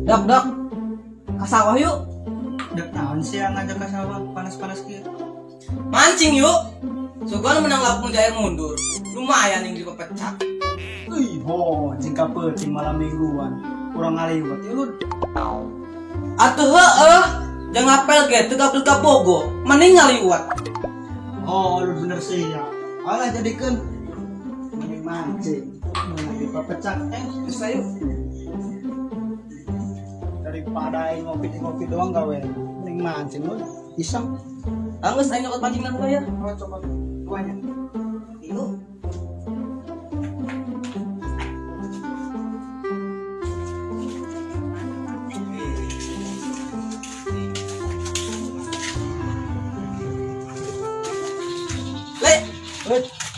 Dak dak, ke sawah yuk. Dek naon sih yang ngajak ke sawah panas-panas gitu. Mancing yuk. Soalnya menang lapung jaya mundur. Lumayan yang dipepecak. Wih, jingka penting malam mingguan. Kurang ngaliwat ya lu. Atuh jangan apel gitu gabel gabogo. Mending ngaliwat. Oh, lu bener sih ya. Alah jadikan mending mancing. Lagi pepecak bisa yuk. Daripada ngopi doang gawe. Mending mancing lu. Iseng. Anggus aing nyokot pancing nang ya. Oh, coba tuanya. Yuk.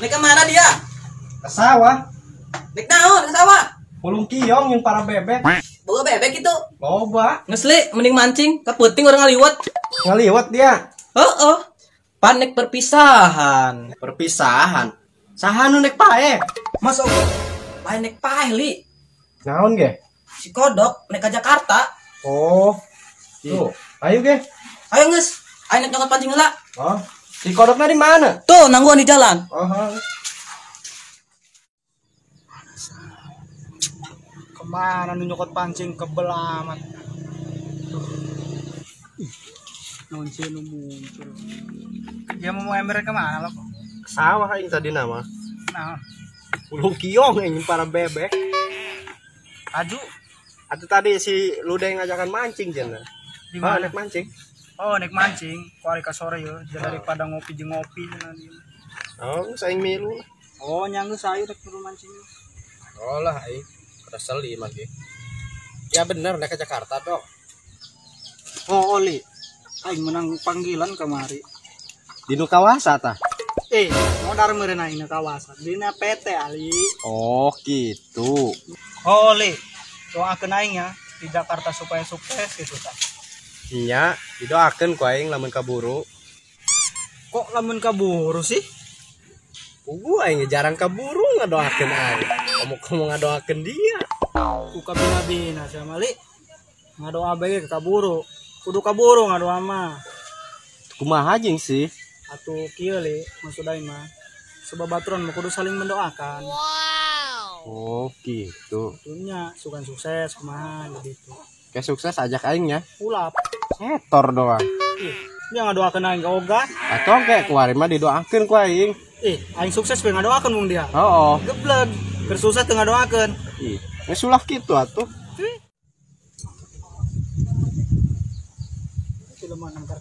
Nek kemana dia? Ke sawah. Nek naon ke sawah? Pulung kiong yang para bebek. Bawa bebek itu. Loba. Ngesli mending mancing, keputing orang ngaliwat. Ngaliwat dia. Oh. Panik perpisahan. Perpisahan. Saha nu nek pae? Masuk. Lain nek paeh li. Naon ge? Si kodok nek ke Jakarta. Oh. Tuh, ayo ge. Ayo nges. Ayo nek nyokot pancing heula. Oh. Si kodoknya di mana? Tuh, nangguan di jalan. Oh. Kemana nu nyokot pancing kebel amat. Naon sih nu muncul. Dia mau ember kemana lo? Sawah aing tadi nama. Nah, Pulung kiong yang para bebek. aju Atau tadi si Luda yang ngajakan mancing cenah. di mana? Naik mancing. Oh, naik mancing. Kuari ka sore yo, daripada ngopi jeung ngopi cenah dia. Oh, saya milu. Oh, nyanggu saya rek perlu mancing. Oh lah aing. Kesel ieu mah ge. Ya bener naik ke Jakarta dong. Oh, Oli. Aing menang panggilan kemari. Di nu kawasa tah. Modar meureun aing kawasan. Dina PT Ali. Oh, gitu. Oh, Oli. Doakeun aing ya di Jakarta supaya sukses gitu tah. Nya, didoakeun ku aing lamun kaburu. Kok lamun kaburu sih? Pugu aing jarang kaburu ngadoakeun aing. Kamu ngadoakeun dia. Uka bina-bina sama Li. Ngadoa bae ke kaburu. Kudu kaburu ngadoa mah. Kumaha jeung sih? Atuh kieu Li, maksud aing mah. Sebabaturan mah kudu saling mendoakan. Oh, gitu. Tentunya sukan sukses kumaha gitu. Kayak sukses ajak aing nya. Ulap. Setor doang. Dia ngadoakeun aing ka oga. Atau kayak kuari mah didoakeun ku aing. Aing sukses pe ngadoakeun mung dia. Oh. Geblek. Keur sukses teu ngadoakeun. Ih, geus ulah kitu atuh. Cileman angkar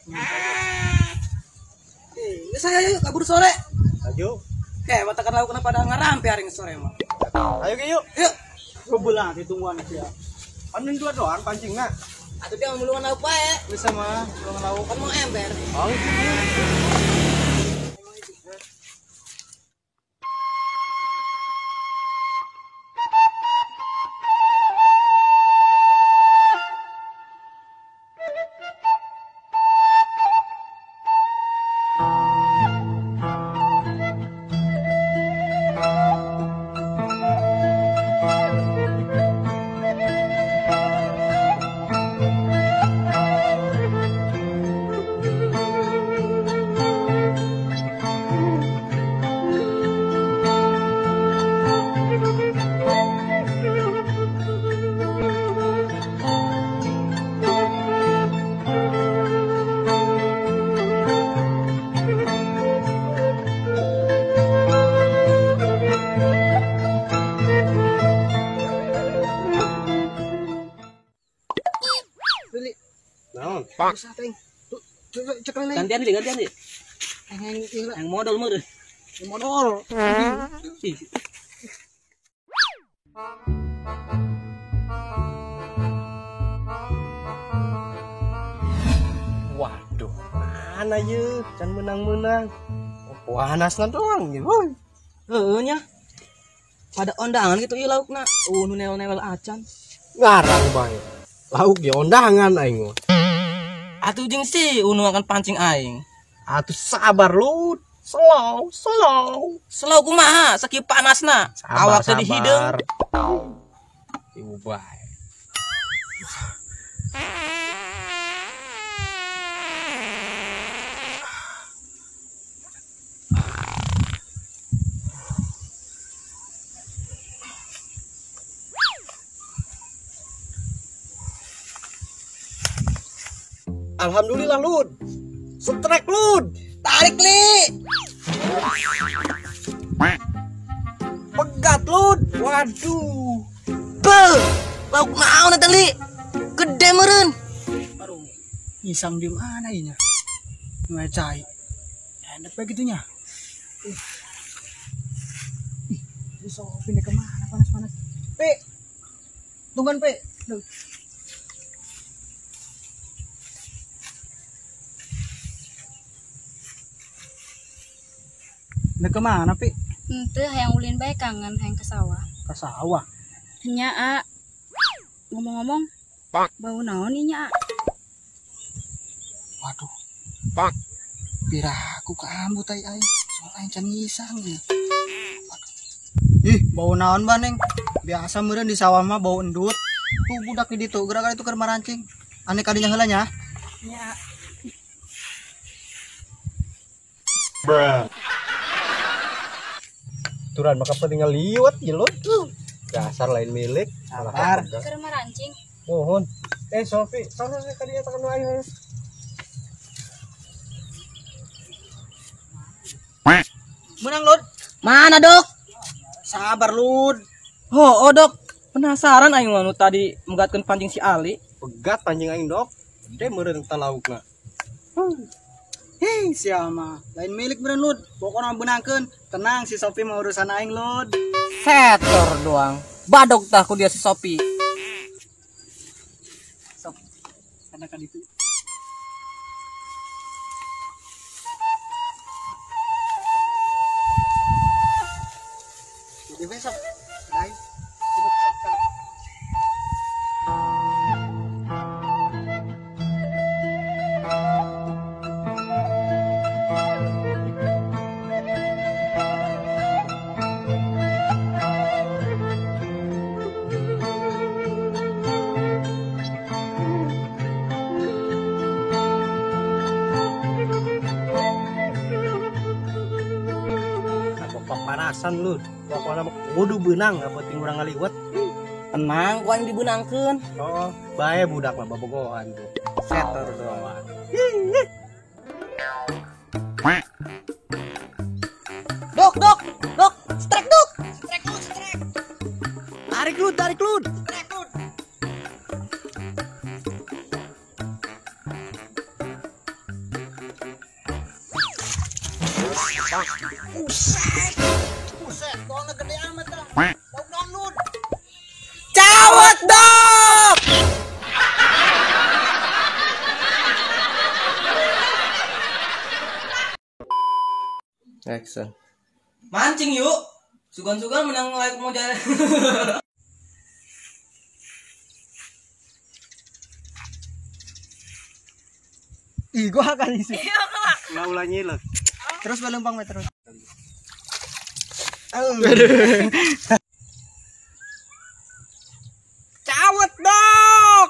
Geus aya yuk kabur sore. Ayo. Watakan laukna pada ngarampe haring sore mah. Ayo ge yuk. Yuk. Bebelah ditungguan dia. Panen dua doang pancingna. Atuh dia mulungan lauk bae. Bisa mah belum lauk. Kan mau ember. Oh. Naon? Pak. Cek lagi. Gantian di. Yang modal meureun. Modal. Ih. Waduh, mana ye? Can menang-menang. Panasna doang gitu. Heueuh nya. Pada ondangan gitu ieu laukna. Nu newel-newel acan. Ngarang bae. Lauk ge ondangan aing mah. Atuh jeung si unu akan pancing aing. Atuh sabar lu. Slow. Slow kumaha sakieu panasna. Awak teh dihideung. Ibu bae. Alhamdulillah Lud. Strike Lud. Tarik li. Pegat Lud. Waduh. Beuh, lauk naon eta li? Gede meureun. Aduh, isang di mana inya? Ngecai. Enak begitunya. Bisa pindah kemana panas-panas? Pe, tungguan Pe. Duh. Pindah kemana Pe? Ente hayang ulin bae kangen hayang ke sawah. Ke sawah. Nya ngomong-ngomong, bau naon inya Waduh, Pak. piraku ke ambu tai ai. Soalnya can ngisang ya. Ih, bau naon baneng? Biasa meureun di sawah mah bau endut. Tuh budak di ditu gerak itu keur marancing. Ane kadinya heula nya. nya Turan maka tinggal liwat ya Lud. Dasar lain milik. Sabar. keur marancing. Mohon. Sofi, sana sih kadinya tekan ayo. Menang Lud. Mana, Dok? Sabar Lud. Oh, Dok. Penasaran aing anu tadi menggatkeun pancing si Ali. Pegat pancing aing dok. Gede meureun teh laukna. Hei, siapa? Lain milik beren Lud. Pokoknya benangkeun. Tenang si Sofi mau urusan aing Lud. Setor doang. Badog tah ku dia si Sopi. Sok. Karena kan itu. Jadi besok. Baik. Duduk sok. Panasan Lud. Pokoknya kudu beunang penting urang ngaliwat. Tenang, ku aing dibeunangkeun. Oh, bae budak mah bobogohan tuh. Setor doang. Dok, strike, Dok. Tarik Lud. Buset, bohongnya gede amat dah. Lockdown Lud. Cawat, Dok. Action. Mancing yuk. Sugan-sugan menang like modal. Ih, gua akan isi. Ulah nyilek. Terus belempang we terus. Cawet dok.